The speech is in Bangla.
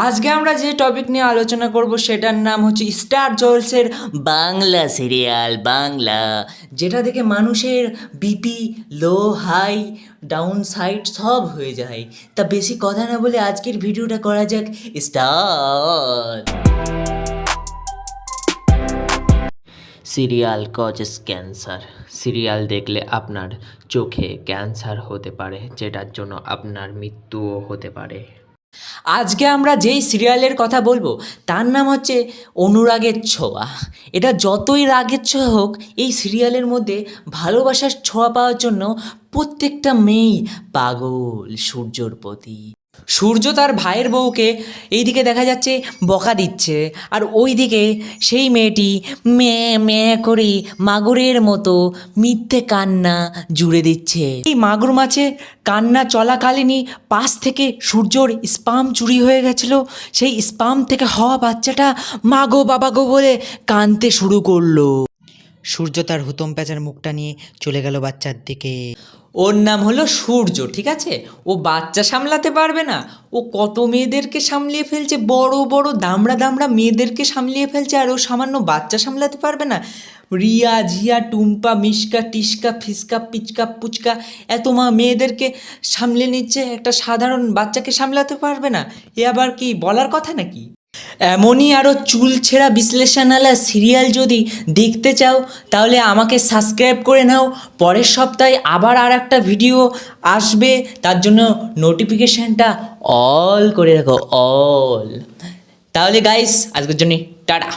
আজকে আমরা যে টপিক নিয়ে আলোচনা করব সেটার নাম হচ্ছে স্টার জলসের বাংলা সিরিয়াল বাংলা, যেটা দেখে মানুষের BP low high down side সব হয়ে যায়। তা বেশি কথা না বলে আজকের ভিডিওটা করা যাক start. Serial causes cancer. Serial দেখলে আপনার চোখে ক্যান্সার হতে পারে, যেটার জন্য আপনার মৃত্যুও হতে পারে। আজকে আমরা যেই সিরিয়ালের কথা বলবো তার নাম হচ্ছে অনুরাগের ছোঁয়া। এটা যতই রাগের ছোঁয়া হোক, এই সিরিয়ালের মধ্যে ভালোবাসার ছোঁয়া পাওয়ার জন্য প্রত্যেকটা মেয়েই পাগল সূর্যর প্রতি। সূর্য তার ভাইয়ের বউকে এইদিকে দেখা যাচ্ছে বকা দিচ্ছে, আর ওইদিকে সেই মেয়েটি মেয়ে মেয়ে করে মাগুরের মতো মিথ্যে কান্না জুড়ে দিচ্ছে। এই মাগুর মাছে কান্না চলাকালীনই পাশ থেকে সূর্যর স্পাম চুরি হয়ে গেছিল। সেই স্পাম থেকে হওয়া বাচ্চাটা মাগো বাবা গো বলে কাঁদতে শুরু করলো। সূর্য তার হুতম প্যাঁচার মুখটা নিয়ে চলে গেল বাচ্চার দিকে। ওর নাম হলো সূর্য, ঠিক আছে? ও বাচ্চা সামলাতে পারবে না। ও কত মেয়েদেরকে সামলিয়ে ফেলছে, বড় বড় দামড়া দামড়া মেয়েদেরকে সামলিয়ে ফেলছে, আর ও সামান্য বাচ্চা সামলাতে পারবে না। রিয়া ঝিয়া টুম্পা মিশকা টিস্কা ফিসকা পিচকা পুচকা এত মেয়েদেরকে সামলে নিচ্ছে, একটা সাধারণ বাচ্চাকে সামলাতে পারবে না। এ আবার কি বলার কথা নাকি? এমনই আরও চুলছেঁড়া বিশ্লেষণালা সিরিয়াল যদি দেখতে চাও তাহলে আমাকে সাবস্ক্রাইব করে নাও। পরের সপ্তাহে আবার আর একটা ভিডিও আসবে, তার জন্য নোটিফিকেশানটা অল করে রাখো, অল। তাহলে গাইস আজকের জন্য টাটা।